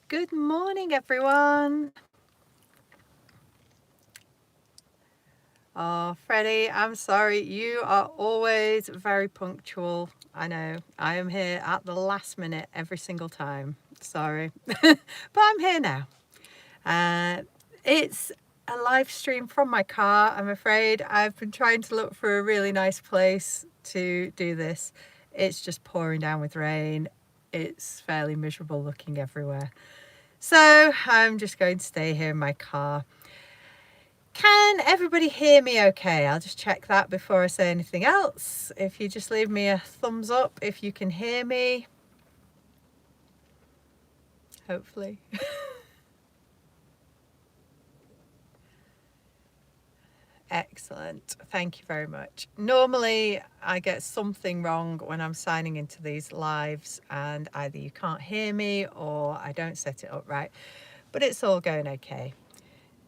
Good morning, everyone. Oh, Freddie, I'm sorry. You are always very punctual. I know. I am here at the last minute every single time. Sorry. But I'm here now. It's a live stream from my car, I'm afraid. I've been trying to look for a really nice place to do this. It's just pouring down with rain. It's fairly miserable looking everywhere. So I'm just going to stay here in my car. Can everybody hear me okay? I'll just check that before I say anything else. If you just leave me a thumbs up if you can hear me. Hopefully. Excellent. Thank you very much. Normally I get something wrong when I'm signing into these lives and either you can't hear me or I don't set it up right, but it's all going okay.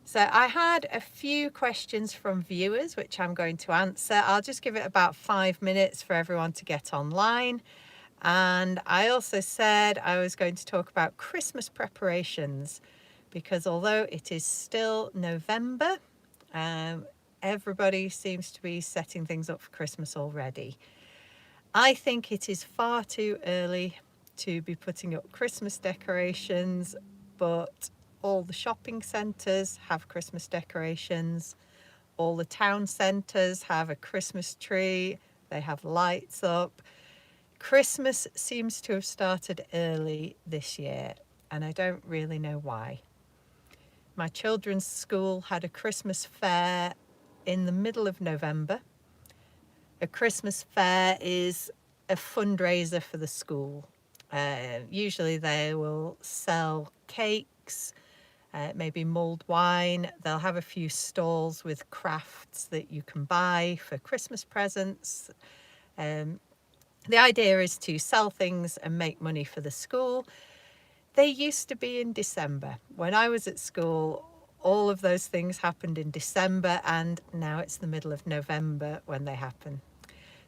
So I had a few questions from viewers, which I'm going to answer. I'll just give it about 5 minutes for everyone to get online. And I also said I was going to talk about Christmas preparations because although it is still November, everybody seems to be setting things up for Christmas already. I think it is far too early to be putting up Christmas decorations, but all the shopping centres have Christmas decorations. All the town centres have a Christmas tree. They have lights up. Christmas seems to have started early this year, and I don't really know why. My children's school had a Christmas fair in the middle of November. A Christmas fair is a fundraiser for the school. Usually they will sell cakes, maybe mulled wine. They'll have a few stalls with crafts that you can buy for Christmas presents. The idea is to sell things and make money for the school. They used to be in December. When I was at school, all of those things happened in December, and now it's the middle of November when they happen.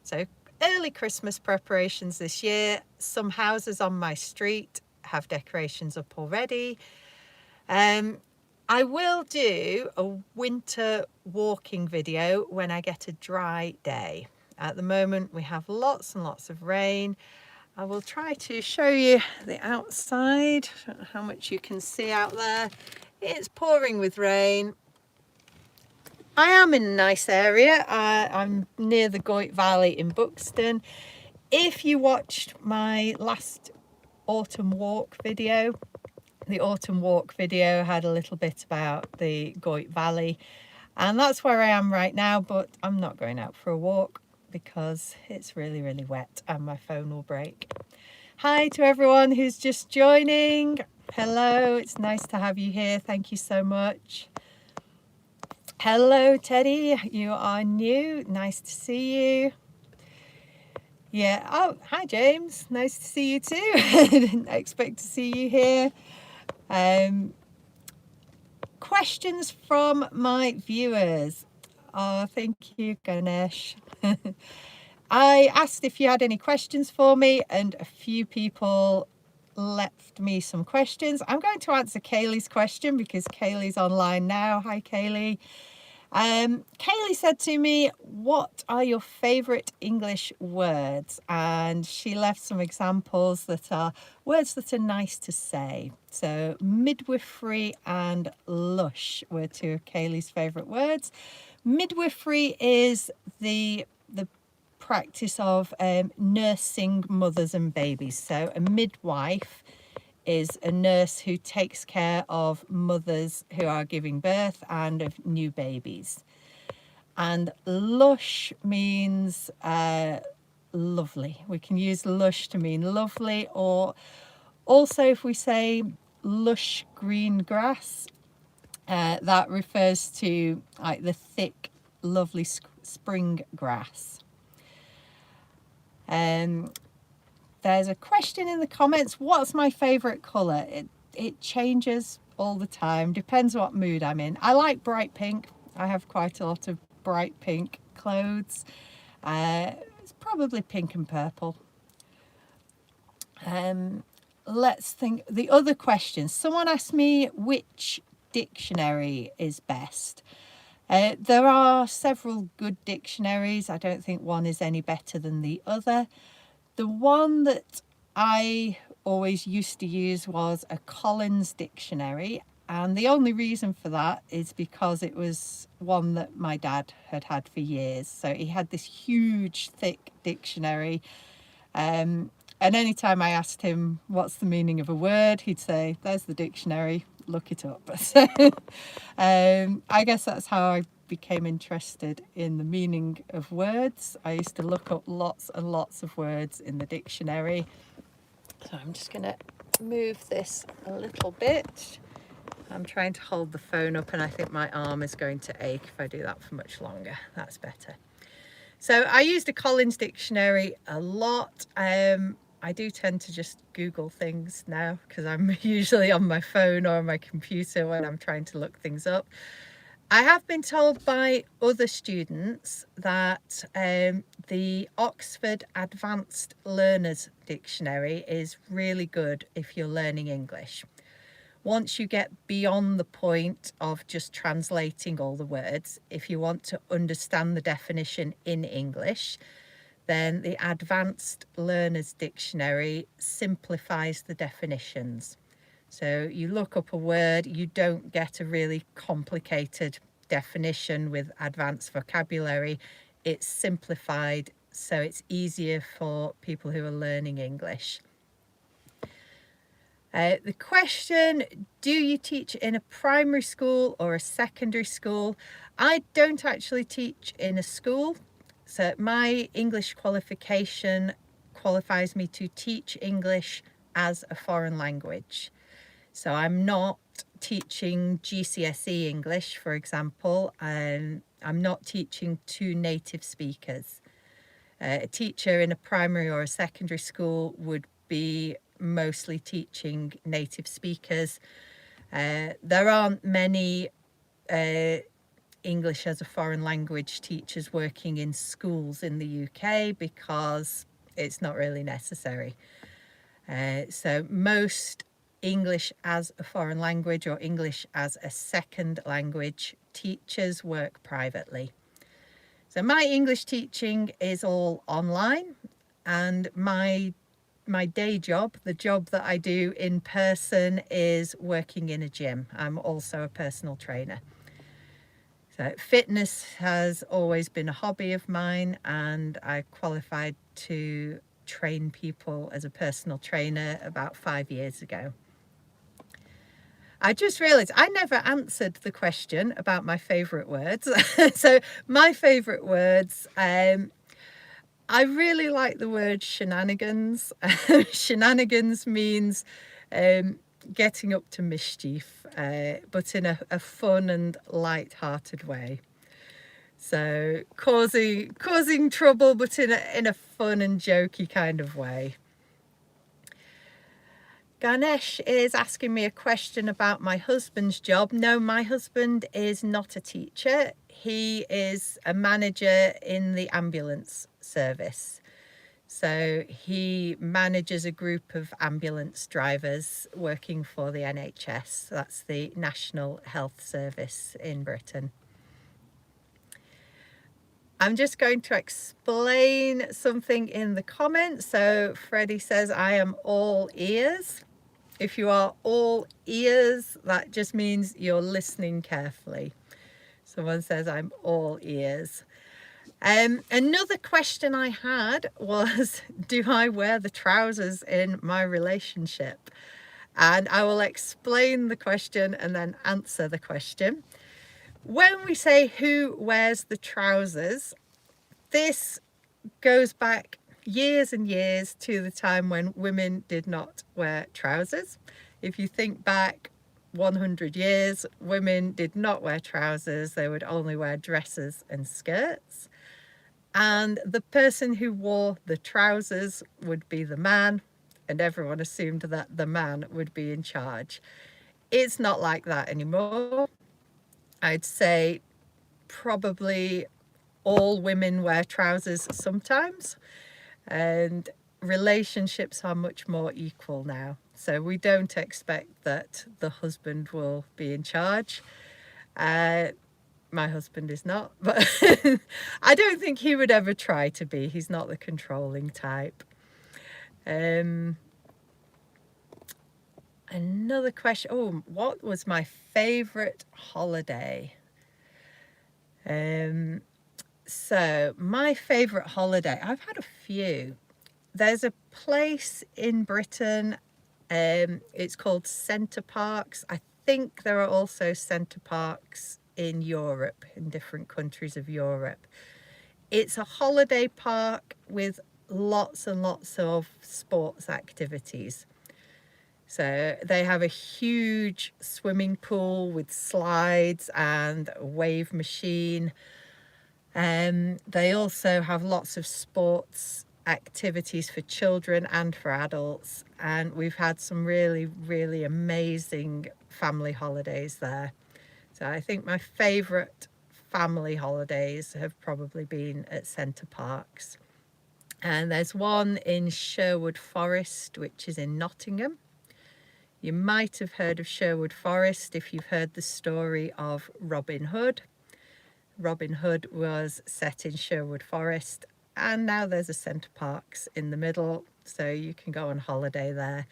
So early Christmas preparations this year. Some houses on my street have decorations up already. I will do a winter walking video when I get a dry day. At the moment we have lots and lots of rain. I will try to show you the outside. I don't know how much you can see out there. It's pouring with rain. I am in a nice area. I'm near the Goit Valley in Buxton. If you watched my last autumn walk video, the autumn walk video had a little bit about the Goit Valley, and that's where I am right now, but I'm not going out for a walk because it's really, really wet and my phone will break. Hi to everyone who's just joining. Hello, it's nice to have you here. Thank you so much. Hello, Teddy. You are new. Nice to see you. Yeah. Oh, hi, James. Nice to see you too. I didn't expect to see you here. Questions from my viewers. Oh, thank you, Ganesh. I asked if you had any questions for me, and a few people left me some questions. I'm going to answer Kaylee's question because Kaylee's online now. Hi, Kaylee. Kaylee said to me, what are your favourite English words? And she left some examples that are words that are nice to say. So midwifery and lush were two of Kaylee's favourite words. Midwifery is the practice of nursing mothers and babies. So a midwife is a nurse who takes care of mothers who are giving birth and of new babies. And lush means lovely. We can use lush to mean lovely, or also if we say lush green grass, that refers to like the thick, lovely spring grass. There's a question in the comments, what's my favourite colour? It changes all the time, depends what mood I'm in. I like bright pink. I have quite a lot of bright pink clothes. It's probably pink and purple. let's think the other questions. Someone asked me which dictionary is best. There are several good dictionaries. I don't think one is any better than the other. The one that I always used to use was a Collins dictionary, and the only reason for that is because it was one that my dad had had for years. So he had this huge thick dictionary, and anytime I asked him what's the meaning of a word, he'd say, there's the dictionary, look it up. So I guess that's how I became interested in the meaning of words. I used to look up lots and lots of words in the dictionary. So I'm just going to move this a little bit. I'm trying to hold the phone up and I think my arm is going to ache if I do that for much longer. That's better. So I used a Collins dictionary a lot. I do tend to just Google things now because I'm usually on my phone or on my computer when I'm trying to look things up. I have been told by other students that the Oxford Advanced Learners Dictionary is really good if you're learning English. Once you get beyond the point of just translating all the words, if you want to understand the definition in English, then the Advanced Learners Dictionary simplifies the definitions. So you look up a word, you don't get a really complicated definition with advanced vocabulary. It's simplified, so it's easier for people who are learning English. The question, do you teach in a primary school or a secondary school? I don't actually teach in a school. So my English qualification qualifies me to teach English as a foreign language. So I'm not teaching GCSE English, for example, and I'm not teaching to native speakers. A teacher in a primary or a secondary school would be mostly teaching native speakers. There aren't many English as a foreign language teachers working in schools in the UK because it's not really necessary. So most English as a foreign language or English as a second language teachers work privately. So my English teaching is all online, and my day job, the job that I do in person, is working in a gym. I'm also a personal trainer. So fitness has always been a hobby of mine, and I qualified to train people as a personal trainer about 5 years ago. I just realised I never answered the question about my favourite words. So my favourite words, I really like the word shenanigans. Shenanigans means getting up to mischief, but in a fun and light-hearted way. So causing trouble, but in a fun and jokey kind of way. Ganesh is asking me a question about my husband's job. No, my husband is not a teacher. He is a manager in the ambulance service. So he manages a group of ambulance drivers working for the NHS. That's the National Health Service in Britain. I'm just going to explain something in the comments. So Freddie says, I am all ears. If you are all ears, that just means you're listening carefully. Someone says, I'm all ears. Another question I had was, do I wear the trousers in my relationship? And I will explain the question and then answer the question. When we say who wears the trousers, this goes back years and years to the time when women did not wear trousers. If you think back 100 years, women did not wear trousers. They would only wear dresses and skirts. And the person who wore the trousers would be the man, and everyone assumed that the man would be in charge. It's not like that anymore. I'd say probably all women wear trousers sometimes, and relationships are much more equal now. So we don't expect that the husband will be in charge. My husband is not, but I don't think he would ever try to be. He's not the controlling type. Another question. Oh, what was my favourite holiday? So my favourite holiday, I've had a few. There's a place in Britain, it's called Centre Parks. I think there are also Centre Parks in Europe, in different countries of Europe. It's a holiday park with lots and lots of sports activities. So they have a huge swimming pool with slides and a wave machine. They also have lots of sports activities for children and for adults, and we've had some really, really amazing family holidays there. So I think my favourite family holidays have probably been at Centre Parks. And there's one in Sherwood Forest, which is in Nottingham. You might have heard of Sherwood Forest if you've heard the story of Robin Hood. Robin Hood was set in Sherwood Forest, and now there's a Centre Parks in the middle, so you can go on holiday there.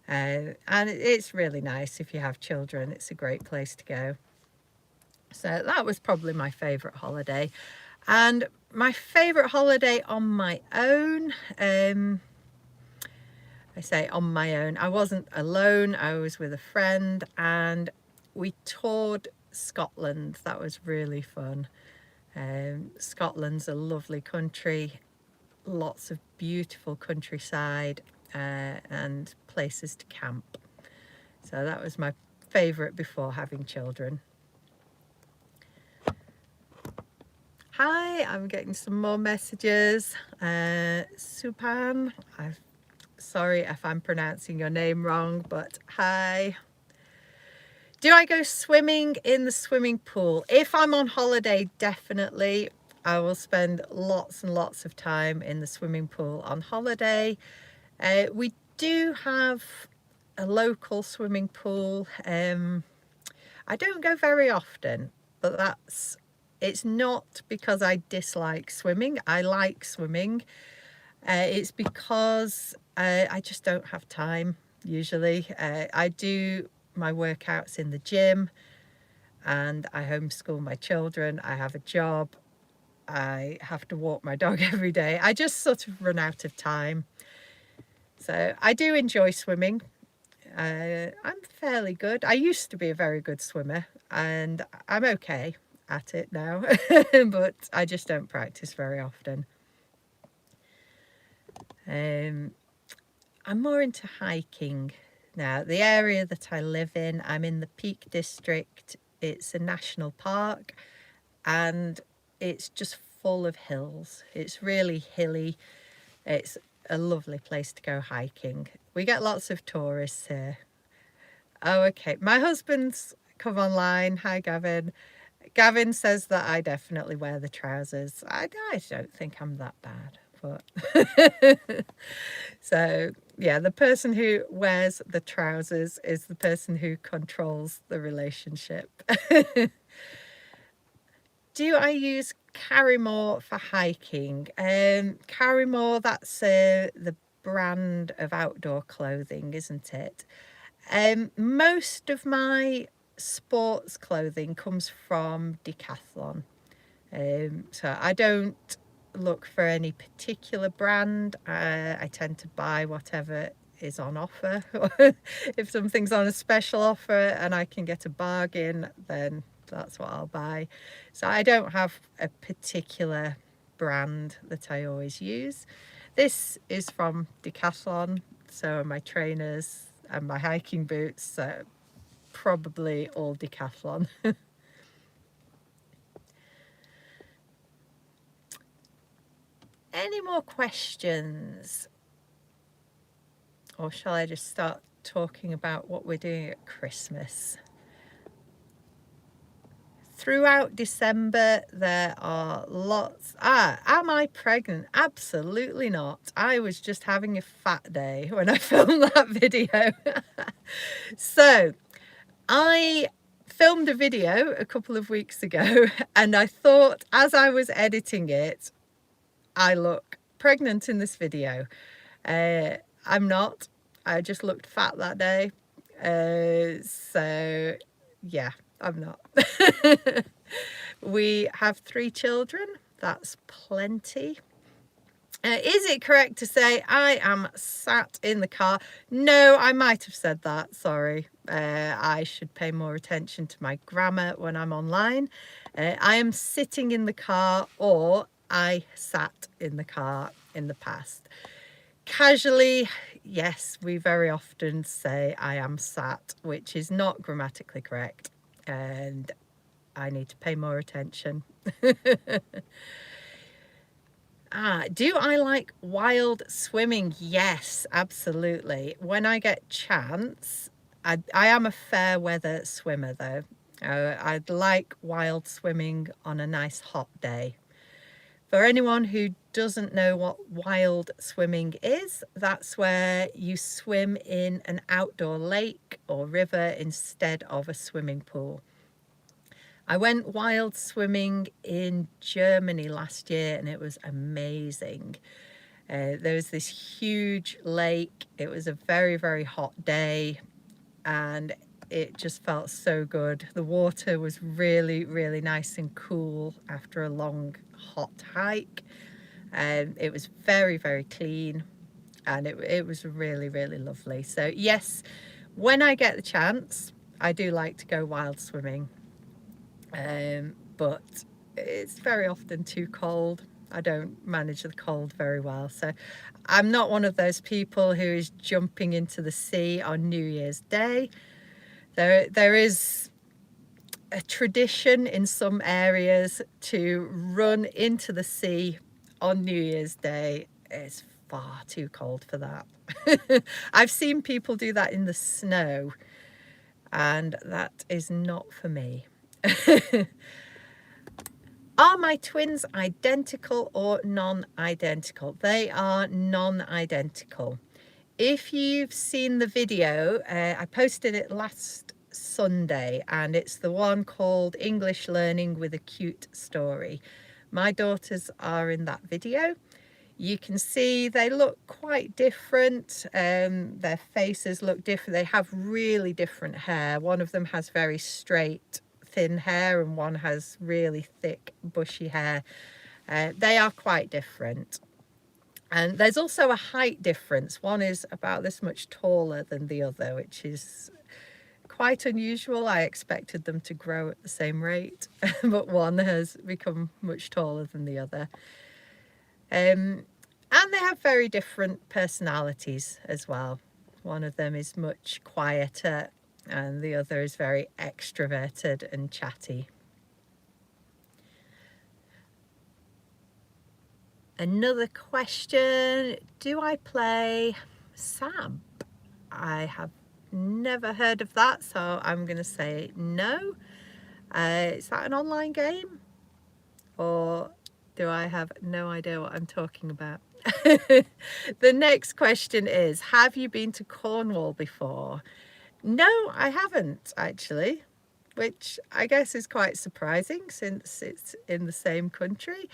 And it's really nice if you have children. It's a great place to go. So that was probably my favourite holiday. And my favourite holiday on my own, I say on my own, I wasn't alone, I was with a friend, and we toured Scotland. That was really fun. Scotland's a lovely country, lots of beautiful countryside and places to camp. So that was my favourite before having children. Hi, I'm getting some more messages. Supan, sorry if I'm pronouncing your name wrong, but hi. Do I go swimming in the swimming pool? If I'm on holiday, definitely. I will spend lots and lots of time in the swimming pool on holiday. We do have a local swimming pool. I don't go very often, but it's not because I dislike swimming. I like swimming. It's because I just don't have time usually. I do my workouts in the gym, and I homeschool my children. I have a job. I have to walk my dog every day. I just sort of run out of time. So I do enjoy swimming. I'm fairly good. I used to be a very good swimmer, and I'm okay at it now, but I just don't practice very often. I'm more into hiking now. The area that I live in, I'm in the Peak District. It's a national park, and it's just full of hills. It's really hilly. It's a lovely place to go hiking. We get lots of tourists here. Oh, okay. My husband's come online. Hi, Gavin. Gavin says that I definitely wear the trousers. I don't think I'm that bad, but so yeah, the person who wears the trousers is the person who controls the relationship. Do I use Carrymore for hiking? Carrymore, that's the brand of outdoor clothing, isn't it? Most of my sports clothing comes from Decathlon. So I don't look for any particular brand. I tend to buy whatever is on offer. If something's on a special offer and I can get a bargain, then that's what I'll buy. So I don't have a particular brand that I always use. This is from Decathlon, so are my trainers and my hiking boots, so probably all Decathlon. Any more questions? Or shall I just start talking about what we're doing at Christmas? throughout December, there are lots. Am I pregnant? Absolutely not. I was just having a fat day when I filmed that video. So I filmed a video a couple of weeks ago, and I thought as I was editing it, I look pregnant in this video. I'm not. I just looked fat that day. So yeah, I'm not. We have 3 children. That's plenty. Is it correct to say I am sat in the car? No, I might have said that. Sorry. I should pay more attention to my grammar when I'm online. I am sitting in the car, or I sat in the car in the past. Casually, yes, we very often say I am sat, which is not grammatically correct, and I need to pay more attention. Do I like wild swimming? Yes, absolutely. When I get chance, I am a fair weather swimmer though. I'd like wild swimming on a nice hot day. For anyone who doesn't know what wild swimming is, that's where you swim in an outdoor lake or river instead of a swimming pool. I went wild swimming in Germany last year and it was amazing. There was this huge lake. It was a very, very hot day and it just felt so good. The water was really, really nice and cool after a long, hot hike. It was very, very clean and it was really, really lovely. So yes, when I get the chance, I do like to go wild swimming. But it's very often too cold. I don't manage the cold very well. So I'm not one of those people who is jumping into the sea on New Year's Day. There is a tradition in some areas to run into the sea on New Year's Day. It's far too cold for that. I've seen people do that in the snow, and that is not for me. Are my twins identical or non-identical? They are non-identical. If you've seen the video, I posted it last Sunday and it's the one called English Learning with a Cute Story. My daughters are in that video. You can see they look quite different. Their faces look different. They have really different hair. One of them has very straight, thin hair and one has really thick, bushy hair. They are quite different. And there's also a height difference. One is about this much taller than the other, which is quite unusual. I expected them to grow at the same rate, but one has become much taller than the other. And they have very different personalities as well. One of them is much quieter and the other is very extroverted and chatty. Another question, do I play Sam? I have never heard of that, so I'm going to say no. Is that an online game? Or do I have no idea what I'm talking about? The next question is, have you been to Cornwall before? No, I haven't actually, which I guess is quite surprising since it's in the same country.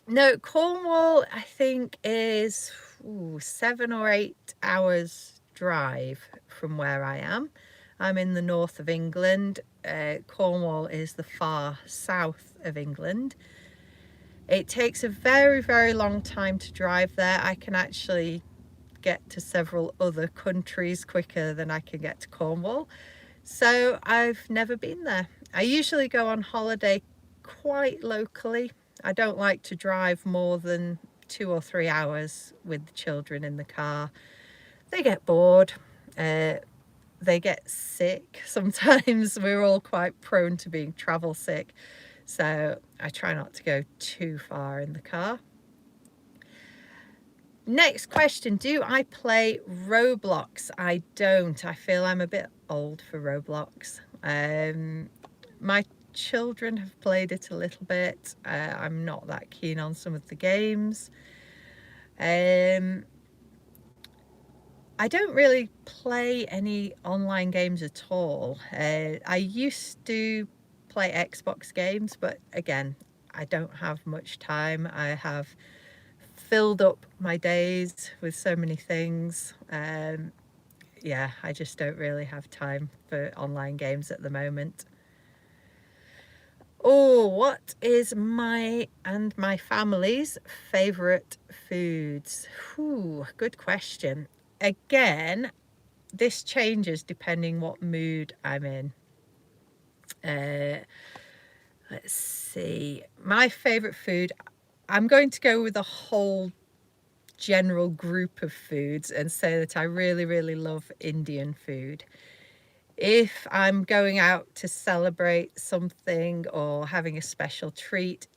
No, Cornwall I think is 7 or 8 hours drive from where I am. I'm in the north of England. Cornwall is the far south of England. It takes a very, very long time to drive there. I can actually get to several other countries quicker than I can get to Cornwall. So I've never been there. I usually go on holiday quite locally. I don't like to drive more than 2 or 3 hours with the children in the car. They get bored. They get sick. Sometimes we're all quite prone to being travel sick. So I try not to go too far in the car. Next question, do I play Roblox? I don't. I feel I'm a bit old for Roblox. My children have played it a little bit. I'm not that keen on some of the games. I don't really play any online games at all. I used to play Xbox games, but again, I don't have much time. I have filled up my days with so many things. Yeah, I just don't really have time for online games at the moment. Oh, what is my and my family's favourite foods? Whew, good question. Again, this changes depending what mood I'm in. Let's see. My favourite food, I'm going to go with a whole general group of foods and say that I really, really love Indian food. If I'm going out to celebrate something or having a special treat,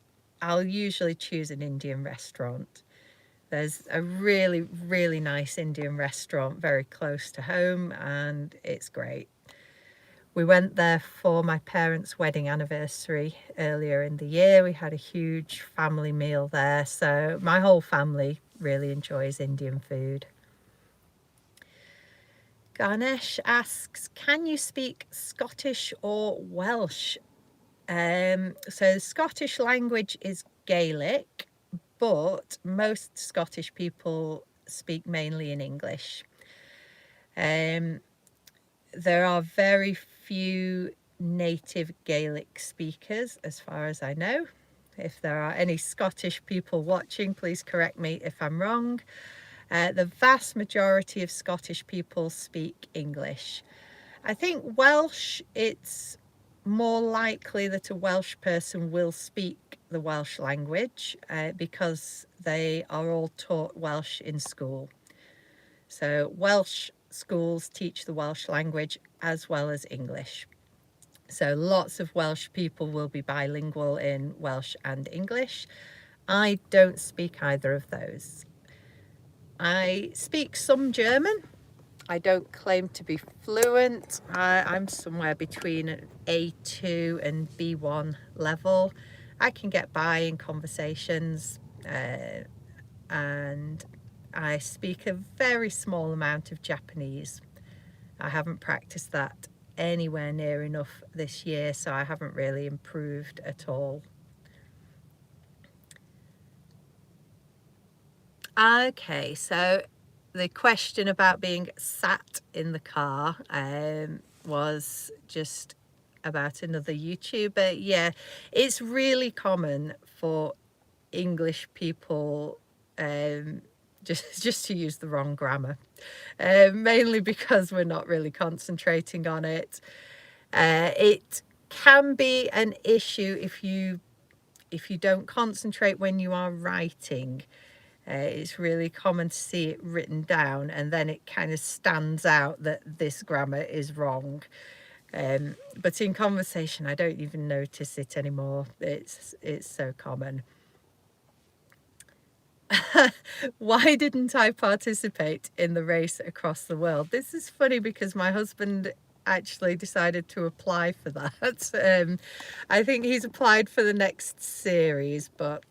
I'll usually choose an Indian restaurant. There's a really, really nice Indian restaurant very close to home and it's great. We went there for my parents' wedding anniversary earlier in the year. We had a huge family meal there, so my whole family really enjoys Indian food. Ganesh asks, can you speak Scottish or Welsh? So Scottish language is Gaelic, but most Scottish people speak mainly in English. There are very few native Gaelic speakers, as far as I know. If there are any Scottish people watching, please correct me if I'm wrong. The vast majority of Scottish people speak English. I think Welsh, it's more likely that a Welsh person will speak the Welsh language because they are all taught Welsh in school. So Welsh schools teach the Welsh language as well as English. So lots of Welsh people will be bilingual in Welsh and English. I don't speak either of those. I speak some German. I don't claim to be fluent. I'm somewhere between an A2 and B1 level. I can get by in conversations and I speak a very small amount of Japanese. I haven't practiced that anywhere near enough this year, so I haven't really improved at all. Okay, so the question about being sat in the car was just about another YouTuber. Yeah, it's really common for English people just to use the wrong grammar, mainly because we're not really concentrating on it. It can be an issue if you don't concentrate when you are writing. It's really common to see it written down and then it kind of stands out that this grammar is wrong. But in conversation, I don't even notice it anymore. It's so common. Why didn't I participate in the race across the world? This is funny because my husband actually decided to apply for that. I think he's applied for the next series, but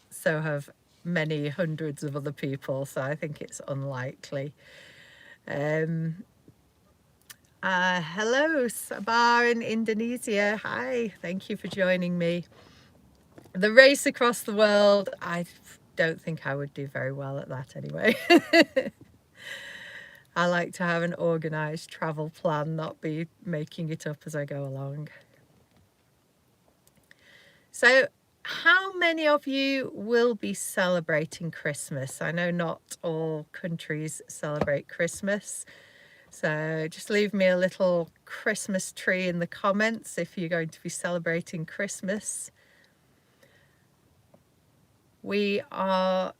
so have many hundreds of other people, so I think it's unlikely. Hello, Sabah in Indonesia. Hi, thank you for joining me. The race across the world, I don't think I would do very well at that anyway. I like to have an organised travel plan, not be making it up as I go along. So, how many of you will be celebrating Christmas? I know not all countries celebrate Christmas, so just leave me a little Christmas tree in the comments if you're going to be celebrating Christmas. We are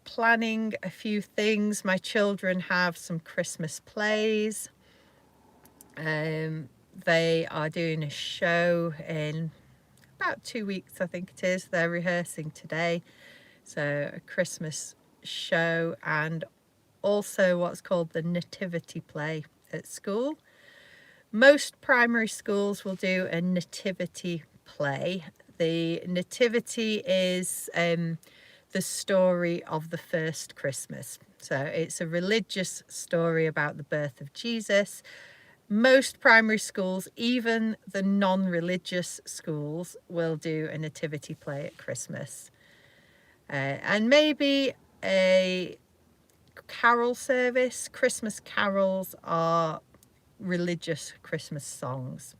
planning a few things. My children have some Christmas plays. They are doing a show in about 2 weeks, I think it is. They're rehearsing today. So a Christmas show and also what's called the nativity play at school. Most primary schools will do a nativity play. The nativity is the story of the first Christmas. So it's a religious story about the birth of Jesus. Most primary schools, even the non-religious schools, will do a nativity play at Christmas. And maybe a carol service. Christmas carols are religious Christmas songs.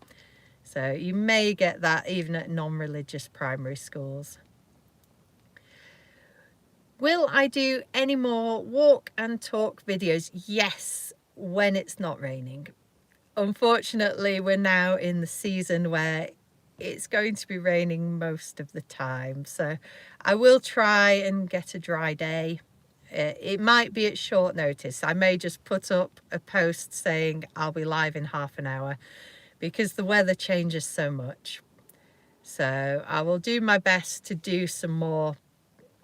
So you may get that even at non-religious primary schools. Will I do any more walk and talk videos? Yes, when it's not raining. Unfortunately, we're now in the season where it's going to be raining most of the time. So I will try and get a dry day. It might be at short notice. I may just put up a post saying I'll be live in half an hour because the weather changes so much. So I will do my best to do some more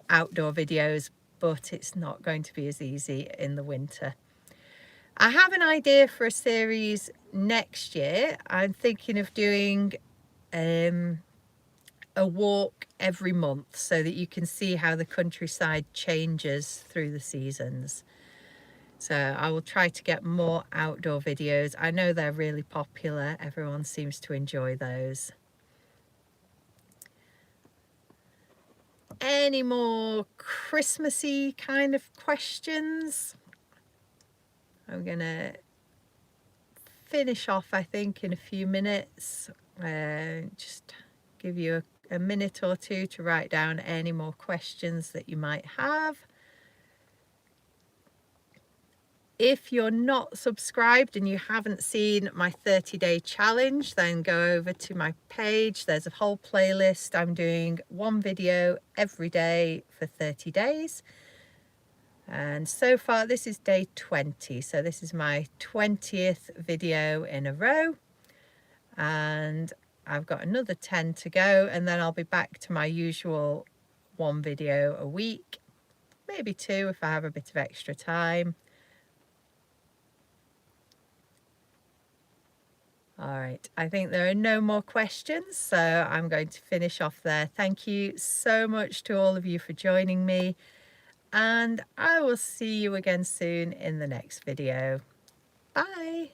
outdoor videos, but it's not going to be as easy in the winter. I have an idea for a series next year. I'm thinking of doing a walk every month so that you can see how the countryside changes through the seasons. So I will try to get more outdoor videos. I know they're really popular. Everyone seems to enjoy those. Any more Christmassy kind of questions? I'm gonna finish off, I think, in a few minutes. Just give you a minute or two to write down any more questions that you might have. If you're not subscribed and you haven't seen my 30-day challenge, then go over to my page. There's a whole playlist. I'm doing one video every day for 30 days. And so far, this is day 20. So this is my 20th video in a row. And I've got another 10 to go. And then I'll be back to my usual one video a week. Maybe two if I have a bit of extra time. All right, I think there are no more questions, so I'm going to finish off there. Thank you so much to all of you for joining me, and I will see you again soon in the next video. Bye.